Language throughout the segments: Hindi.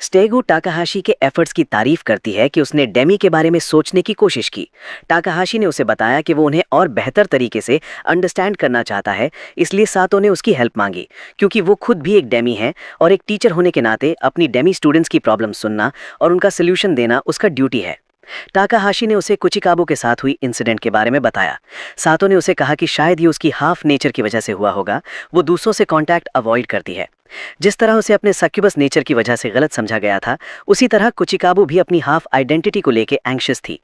स्टेगो टाकाहाशी के एफर्ट्स की तारीफ करती है कि उसने डेमी के बारे में सोचने की कोशिश की। टाकाहाशी ने उसे बताया कि वो उन्हें और बेहतर तरीके से अंडरस्टैंड करना चाहता है, इसलिए सातो ने उसकी हेल्प मांगी, क्योंकि वो खुद भी एक डेमी है और एक टीचर होने के नाते अपनी डेमी स्टूडेंट्स की प्रॉब्लम सुनना और उनका सोल्यूशन देना उसका ड्यूटी है। टाकाहाशी ने उसे कुचिकाबू के साथ हुई इंसिडेंट के बारे में बताया। सातो ने उसे कहा कि शायद ये उसकी हाफ नेचर की वजह से हुआ होगा, वो दूसरों से कांटेक्ट अवॉइड करती है। जिस तरह उसे अपने सक्यूबस नेचर की वजह से गलत समझा गया था, उसी तरह कुचिकाबू भी अपनी हाफ आइडेंटिटी को लेकर एंग्शियस थी।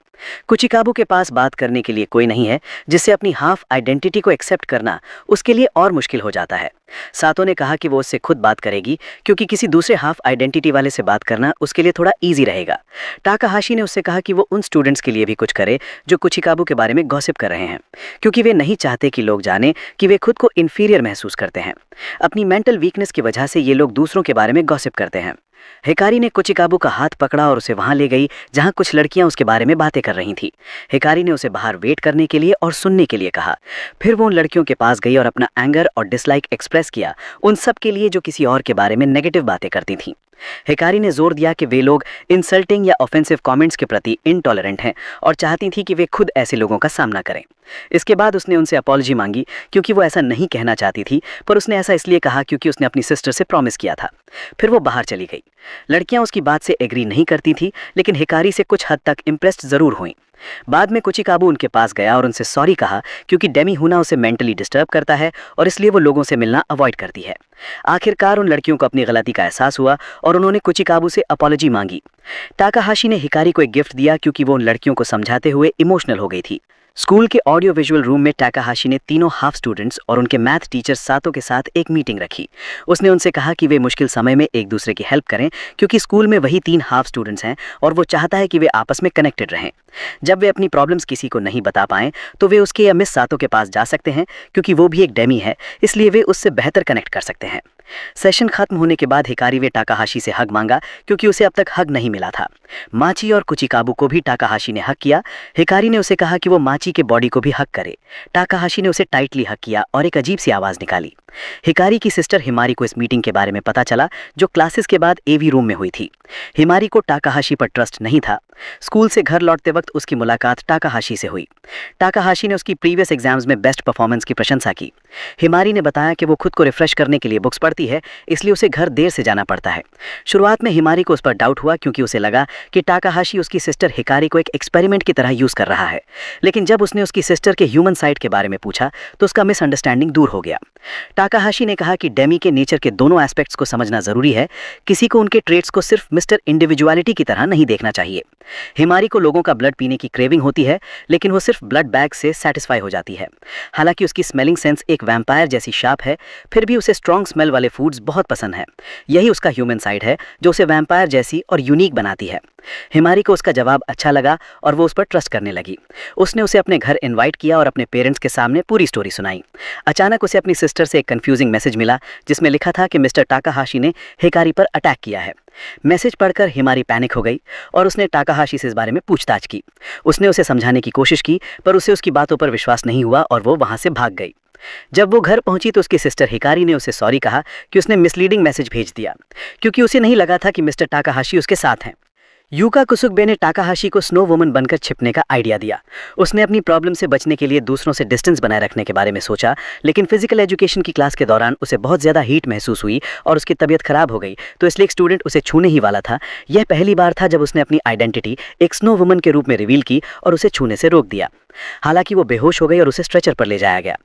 कुचिकाबू के पास बात करने के लिए कोई नहीं है, जिससे अपनी हाफ आइडेंटिटी को एक्सेप्ट करना उसके लिए और मुश्किल हो जाता है। सातो ने कहा कि वो उससे खुद बात करेगी, क्योंकि किसी दूसरे हाफ आइडेंटिटी वाले से बात करना उसके लिए थोड़ा इजी रहेगा। टाकाहाशी ने उससे कहा कि वो उन स्टूडेंट्स के लिए भी कुछ करे जो कुचिकाबू के बारे में गॉसिप कर रहे हैं, क्योंकि वे नहीं चाहते कि लोग जाने कि वे खुद को इन्फीरियर महसूस करते हैं। अपनी मेंटल वीकनेस की वजह से ये लोग दूसरों के बारे में गॉसिप करते हैं। हिकारी ने कुचिकाबू का हाथ पकड़ा और उसे वहां ले गई जहां कुछ लड़कियां उसके बारे में बातें कर रही थीं। हिकारी ने उसे बाहर वेट करने के लिए और सुनने के लिए कहा। फिर वो उन लड़कियों के पास गई और अपना एंगर और डिसलाइक एक्सप्रेस किया उन सब के लिए जो किसी और के बारे में नेगेटिव बातें करती थीं। हिकारी ने जोर दिया कि वे लोग इंसल्टिंग या ऑफेंसिव कमेंट्स के प्रति इनटॉलरेंट हैं और चाहती थी कि वे खुद ऐसे लोगों का सामना करें। इसके बाद उसने उनसे अपॉलजी मांगी, क्योंकि वो ऐसा नहीं कहना चाहती थी, पर उसने ऐसा इसलिए कहा क्योंकि उसने अपनी सिस्टर से प्रॉमिस किया था। फिर वो बाहर चली गई। लड़कियां उसकी बात से एग्री नहीं करती थी, लेकिन हिकारी से कुछ हद तक इम्प्रेस्ड जरूर हुई। बाद में कुचिकाबू उनके पास गया और उनसे सॉरी कहा, क्योंकि डेमी होना उसे मेंटली डिस्टर्ब करता है और इसलिए वो लोगों से मिलना अवॉइड करती है। आखिरकार उन लड़कियों को अपनी गलती का एहसास हुआ और उन्होंने कुचिकाबू से अपॉलजी मांगी। टाकाहाशी ने हिकारी को एक गिफ्ट दिया, क्योंकि वो उन लड़कियों को समझाते हुए इमोशनल हो गई थी। स्कूल के ऑडियो विजुअल रूम में टाकाहाशी ने तीनों हाफ स्टूडेंट्स और उनके मैथ टीचर सातो के साथ एक मीटिंग रखी। उसने उनसे कहा कि वे मुश्किल समय में एक दूसरे की हेल्प करें, क्योंकि स्कूल में वही 3 हाफ स्टूडेंट्स हैं और वो चाहता है कि वे आपस में कनेक्टेड रहें। जब वे अपनी प्रॉब्लम्स किसी को नहीं बता पाएं, तो वे उसके या मिस सातो के पास जा सकते हैं, क्योंकि वो भी एक डेमी है, इसलिए वे उससे बेहतर कनेक्ट कर सकते हैं। सेशन खत्म होने के बाद हिकारी वे टाकाहाशी से हग मांगा, क्योंकि उसे अब तक हग नहीं मिला था। माची और कुचिकाबू को भी टाकाहाशी ने हग किया। हिकारी ने उसे कहा कि वो माची के बॉडी को भी हग करे। टाकाहाशी ने उसे टाइटली हग किया और एक अजीब सी आवाज निकाली। हिकारी की सिस्टर हिमारी को इस मीटिंग के बारे में पता चला, जो क्लासेस के बाद एवी रूम में हुई थी। हिमारी को टाकाहाशी पर ट्रस्ट नहीं था। स्कूल से घर लौटते वक्त उसकी मुलाकात टाकाहाशी से हुई। टाकाहाशी ने उसकी प्रीवियस एग्जाम्स में बेस्ट परफॉर्मेंस की प्रशंसा की। हिमारी ने बताया कि वो खुद को रिफ्रेश करने के लिए बुक्स पढ़ती है, इसलिए उसे घर देर से जाना पड़ता है। शुरुआत में हिमारी को उस पर डाउट हुआ, क्योंकि उसे लगा कि टाकाहाशी उसकी सिस्टर हिकारी को एक एक्सपेरिमेंट की तरह यूज कर रहा है। लेकिन जब उसने उसकी सिस्टर के ह्यूमन साइड के बारे में पूछा, तो उसका मिसअंडरस्टैंडिंग दूर हो गया। टाकाहाशी ने कहा कि डेमी के नेचर के दोनों एस्पेक्ट्स को समझना जरूरी है। किसी को उनके ट्रेट्स को सिर्फ मिस्टर इंडिविजुअलिटी की तरह नहीं देखना चाहिए। हिमारी को लोगों का ब्लड पीने की क्रेविंग होती है, लेकिन वो सिर्फ ब्लड बैग से सेटिस्फाई हो जाती है। हालांकि उसकी स्मेलिंग सेंस एक वैम्पायर जैसी शार्प है, फिर भी उसे स्ट्रॉन्ग स्मेल वाले फूड्स बहुत पसंद है। यही उसका ह्यूमन साइड है, जो उसे वैम्पायर जैसी और यूनिक बनाती है। हिमारी को उसका जवाब अच्छा लगा और वो उस पर ट्रस्ट करने लगी। उसने उसे अपने घर इनवाइट किया और अपने पेरेंट्स के सामने पूरी स्टोरी सुनाई। अचानक उसे अपनी सिस्टर से एक कंफ्यूजिंग मैसेज मिला, जिसमें लिखा था कि मिस्टर टाकाहाशी ने हिकारी पर अटैक किया है। मैसेज पढ़कर हिमारी पैनिक हो गई और उसने टाकाहाशी से इस बारे में पूछताछ की। उसने उसे समझाने की कोशिश की, पर उसे उसकी बातों पर विश्वास नहीं हुआ और वो वहां से भाग गई। जब वो घर पहुंची तो उसकी सिस्टर हिकारी ने उसे सॉरी कहा कि उसने मिसलीडिंग मैसेज भेज दिया, क्योंकि उसे नहीं लगा था कि मिस्टर टाकाहाशी उसके साथ हैं। यूका कुसुगबे ने टाकाहाशी को स्नो वुमन बनकर छिपने का आइडिया दिया। उसने अपनी प्रॉब्लम से बचने के लिए दूसरों से डिस्टेंस बनाए रखने के बारे में सोचा, लेकिन फिजिकल एजुकेशन की क्लास के दौरान उसे बहुत ज़्यादा हीट महसूस हुई और उसकी तबीयत खराब हो गई, तो इसलिए एक स्टूडेंट उसे छूने ही वाला था। यह पहली बार था जब उसने अपनी आइडेंटिटी एक स्नो वुमन के रूप में रिवील की और उसे छूने से रोक दिया। हालांकि वो बेहोश हो गई और उसे स्ट्रेचर पर ले जाया गया।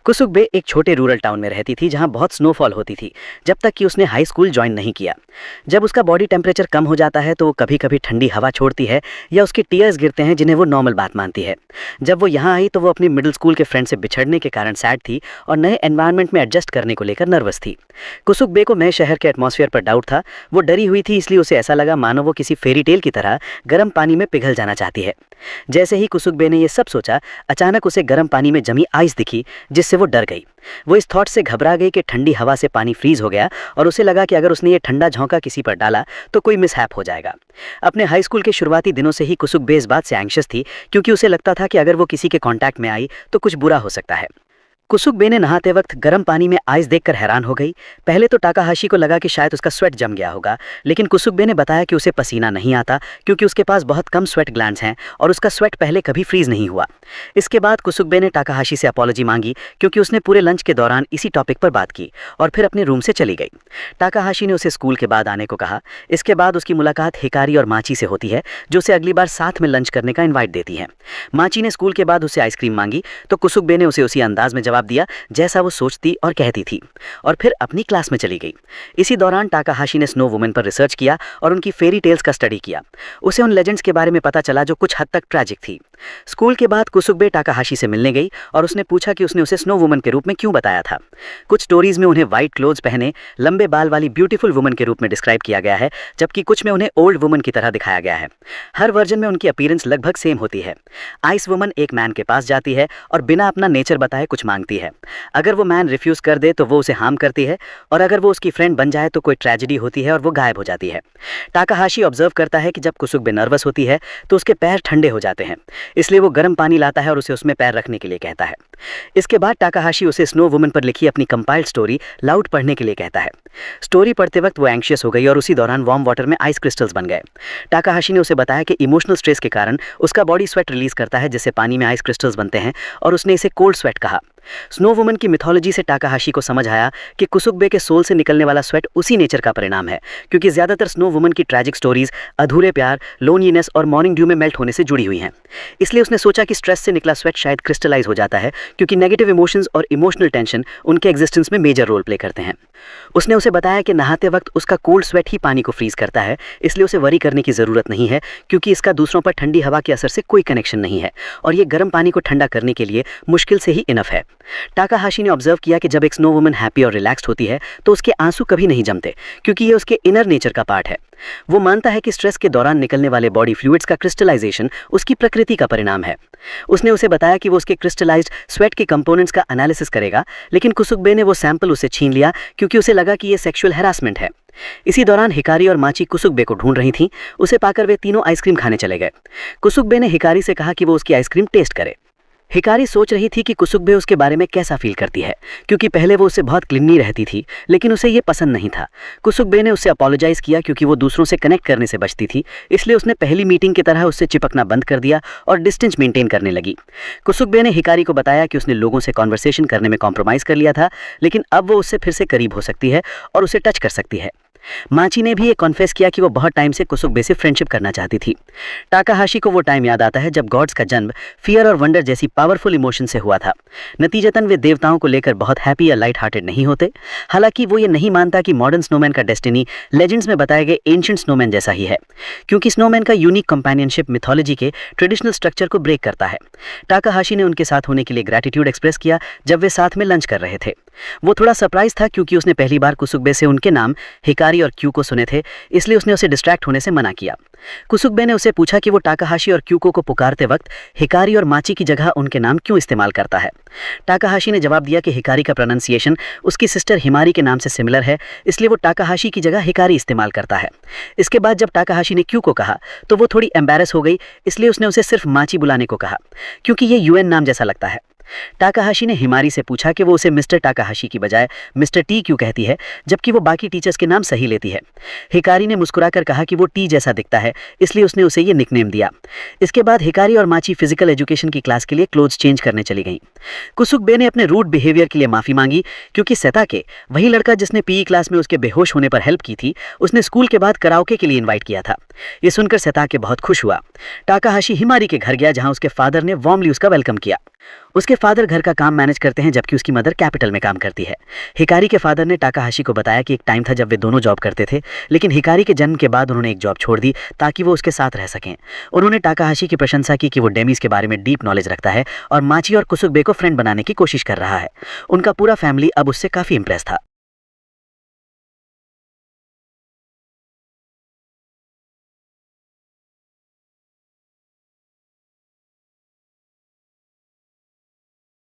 कुसुगबे एक छोटे रूरल टाउन में रहती थी, जहां बहुत स्नोफॉल होती थी, जब तक कि उसने हाई स्कूल ज्वाइन नहीं किया। जब उसका बॉडी टेम्परेचर कम हो जाता है तो वो कभी कभी ठंडी हवा छोड़ती है या उसके टीयर्स गिरते हैं, जिन्हें वो नॉर्मल बात मानती है। जब वो यहाँ आई तो वो अपनी मिडिल स्कूल के फ्रेंड से बिछड़ने के कारण सैड थी और नए एनवायरनमेंट में एडजस्ट करने को लेकर नर्वस थी। कुसुगबे को नए शहर के एटमॉस्फेयर पर डाउट था। वो डरी हुई थी, इसलिए उसे ऐसा लगा मानो वो किसी फेरी टेल की तरह गर्म पानी में पिघल जाना चाहती है। जैसे ही कुसुगबे ने ये सब सोचा, अचानक उसे गर्म पानी में जमी आइस दिखी, जिससे वो डर गई। वो इस थॉट से घबरा गई कि ठंडी हवा से पानी फ्रीज हो गया और उसे लगा कि अगर उसने ये ठंडा झोंका किसी पर डाला तो कोई मिसहैप हो जाएगा। अपने हाई स्कूल के शुरुआती दिनों से ही कुसुगबे इस बात से एंग्शियस थी, क्योंकि उसे लगता था कि अगर वो किसी के कांटेक्ट में आई तो कुछ बुरा हो सकता है। कुसुकबे ने नहाते वक्त गर्म पानी में आइस देखकर हैरान हो गई। पहले तो टाकाहाशी को लगा कि शायद उसका स्वेट जम गया होगा, लेकिन कुसुकबे ने बताया कि उसे पसीना नहीं आता क्योंकि उसके पास बहुत कम स्वेट ग्लैंड्स हैं और उसका स्वेट पहले कभी फ्रीज नहीं हुआ। इसके बाद कुसुकबे ने टाकाहाशी से अपॉलॉजी मांगी क्योंकि उसने पूरे लंच के दौरान इसी टॉपिक पर बात की और फिर अपने रूम से चली गई। टाकाहाशी ने उसे स्कूल के बाद आने को कहा। इसके बाद उसकी मुलाकात हिकारी और माची से होती है, जो उसे अगली बार साथ में लंच करने का इन्वाइट देती है। माची ने स्कूल के बाद उसे आइसक्रीम मांगी तो कुसुकबे ने उसे उसी अंदाज में जवाब दिया जैसा वो सोचती और कहती थी, और फिर अपनी क्लास में चली गई। इसी दौरान टाकाहाशी ने स्नो वुमन पर रिसर्च किया और उनकी फेरी टेल्स का स्टडी किया। उसे उन लेजेंड्स के बारे में पता चला जो कुछ हद तक ट्रैजिक थी। स्कूल के बाद कुसुकबे टाकाहाशी से मिलने गई और उसने पूछा कि उसने उसे स्नो वुमन के रूप में क्यों बताया था। कुछ स्टोरीज में उन्हें व्हाइट क्लोथ्स पहने लंबे बाल वाली ब्यूटीफुल वुमन के रूप में डिस्क्राइब किया गया है, जबकि कुछ में उन्हें ओल्ड वुमन की तरह दिखाया गया है। हर वर्जन में उनकी अपीयरेंस लगभग सेम होती है। आइस वुमन एक मैन के पास जाती है और बिना अपना नेचर बताए कुछ मांगती है। अगर वो मैन रिफ्यूज कर दे तो वो उसे हार्म करती है, और अगर वो उसकी फ्रेंड बन जाए तो कोई ट्रेजेडी होती है और वो गायब हो जाती है। टाकाहाशी ऑब्जर्व करता है कि जब कुसुकबे नर्वस होती है तो उसके पैर ठंडे हो जाते हैं, इसलिए वो गर्म पानी लाता है और उसे उसमें पैर रखने के लिए कहता है। इसके बाद टाकाहाशी उसे स्नो वुमन पर लिखी अपनी कंपाइल्ड स्टोरी लाउड पढ़ने के लिए कहता है। स्टोरी पढ़ते वक्त वो एंग्शियस हो गई और उसी दौरान वार्म वाटर में आइस क्रिस्टल्स बन गए। टाकाहाशी ने उसे बताया कि इमोशनल स्ट्रेस के कारण उसका बॉडी स्वेट रिलीज करता है, जिससे पानी में आइस क्रिस्टल्स बनते हैं, और उसने इसे कोल्ड स्वेट कहा। स्नो वुमन की मिथोलॉजी से टाकाहाशी को समझ आया कि कुसुकबे के सोल से निकलने वाला स्वेट उसी नेचर का परिणाम है, क्योंकि ज्यादातर स्नो वुमन की ट्रैजिक स्टोरीज अधूरे प्यार, लोनलीनेस और मॉर्निंग ड्यू में मेल्ट होने से जुड़ी हुई हैं। इसलिए उसने सोचा कि स्ट्रेस से निकला स्वेट शायद क्रिस्टलाइज हो जाता है, क्योंकि नेगेटिव इमोशंस और इमोशनल टेंशन उनके एग्जिस्टेंस में मेजर रोल प्ले करते हैं। उसने उसे बताया कि नहाते वक्त उसका कोल्ड स्वेट ही पानी को फ्रीज करता है, इसलिए उसे वरी करने की जरूरत नहीं है, क्योंकि इसका दूसरों पर ठंडी हवा के असर से कोई कनेक्शन नहीं है और ये गर्म पानी को ठंडा करने के लिए मुश्किल से ही इनफ है। टाकाहाशी ने ऑब्जर्व किया कि जब एक स्नो वुमन हैप्पी और रिलैक्स्ड होती है तो उसके आंसू कभी नहीं जमते, क्योंकि ये उसके इनर नेचर का पार्ट है। वो मानता है कि स्ट्रेस के दौरान निकलने वाले बॉडी फ्लूइड्स का क्रिस्टलाइजेशन उसकी प्रकृति का परिणाम है। उसने उसे बताया कि वो उसके क्रिस्टलाइज्ड स्वेट के कंपोनेंट्स का एनालिसिस करेगा, लेकिन कुसुकबे ने वो सैंपल उसे छीन लिया क्योंकि उसे लगा कि ये सेक्सुअल हैरासमेंट है। इसी दौरान हिकारी और माची कुसुकबे को ढूंढ रही थीं। उसे पाकर वे तीनों आइसक्रीम खाने चले गए। कुसुकबे ने हिकारी से कहा कि वो उसकी आइसक्रीम टेस्ट करे। हिकारी सोच रही थी कि कुसुकबे उसके बारे में कैसा फील करती है, क्योंकि पहले वो उससे बहुत क्लिनी रहती थी, लेकिन उसे ये पसंद नहीं था। कुसुकबे ने उससे अपोलोजाइज किया क्योंकि वो दूसरों से कनेक्ट करने से बचती थी, इसलिए उसने पहली मीटिंग की तरह उससे चिपकना बंद कर दिया और डिस्टेंस मेंटेन करने लगी। कुसुकबे ने हिकारी को बताया कि उसने लोगों से कॉन्वर्सेशन करने में कॉम्प्रोमाइज कर लिया था, लेकिन अब वो उससे फिर से करीब हो सकती है और उसे टच कर सकती है। माची ने भी ये कॉन्फेस किया कि वो बहुत टाइम से कुसुकबे से फ्रेंडशिप करना चाहती थी। टाकाहाशी को वो टाइम याद आता है जब गॉड्स का जन्म फियर और वंडर जैसी पावरफुल इमोशन से हुआ था। नतीजतन वे देवताओं को लेकर बहुत हैप्पी या लाइट हार्टेड नहीं होते। हालांकि वो ये नहीं मानता कि मॉडर्न स्नोमैन का डेस्टिनी लेजेंड्स में बताए गए एंशिएंट स्नोमैन जैसा ही है, क्योंकि स्नोमैन का यूनिक कंपेनियनशिप मिथोलॉजी के ट्रेडिशनल स्ट्रक्चर को ब्रेक करता है। टाकाहाशी ने उनके साथ होने के लिए ग्रैटिट्यूड एक्सप्रेस किया जब वे साथ में लंच कर रहे थे। वो थोड़ा सरप्राइज था क्योंकि उसने पहली बार कुसुकबे से उनके नाम हिकारी और क्यूको सुने थे, इसलिए उसने उसे डिस्ट्रैक्ट होने से मना किया। कुसुकबे ने उसे पूछा कि वो टाकाहाशी और क्यूको को पुकारते वक्त हिकारी और माची की जगह उनके नाम क्यों इस्तेमाल करता है। टाकाहाशी ने जवाब दिया कि हिकारी का प्रोनाउंसिएशन उसकी सिस्टर हिमारी के नाम से सिमिलर है, इसलिए वो टाकाहाशी की जगह हिकारी इस्तेमाल करता है। इसके बाद जब टाकाहाशी ने क्यूको कहा तो वो थोड़ी एम्बैरस हो गई, इसलिए उसने उसे सिर्फ माची बुलाने को कहा, क्योंकि ये यूएन नाम जैसा लगता है। टाकाहाशी ने हिमारी से पूछा कि वो उसे मिस्टर टाकाहाशी की बजाय मिस्टर टी क्यों कहती है, जबकि वो बाकी टीचर्स के नाम सही लेती है। हिकारी ने मुस्कुराकर कहा कि वो टी जैसा दिखता है, इसलिए उसने उसे ये निकनेम दिया। इसके बाद हिकारी और माची फिजिकल एजुकेशन की क्लास के लिए क्लोथ्स चेंज करने चली गईं। कुसुकबे ने अपने रूड बिहेवियर के लिए माफी मांगी, क्योंकि सेताके, वही लड़का जिसने पीई क्लास में उसके बेहोश होने पर हेल्प की थी, उसने स्कूल के बाद कराओके के लिए इन्वाइट किया था। ये सुनकर सेताके बहुत खुश हुआ। टाकाहाशी हिमारी के घर गया, जहां उसके फादर ने वार्मली उसका वेलकम किया। उसके फादर घर का काम मैनेज करते हैं, जबकि उसकी मदर कैपिटल में काम करती है। हिकारी के फादर ने टाकाहाशी को बताया कि एक टाइम था जब वे दोनों जॉब करते थे, लेकिन हिकारी के जन्म के बाद उन्होंने एक जॉब छोड़ दी ताकि वो उसके साथ रह सकें। उन्होंने टाकाहाशी की प्रशंसा की कि वो डेमीज के बारे में डीप नॉलेज रखता है और माची और कुसुकबे को फ्रेंड बनाने की कोशिश कर रहा है। उनका पूरा फैमिली अब उससे काफी इंप्रेस था।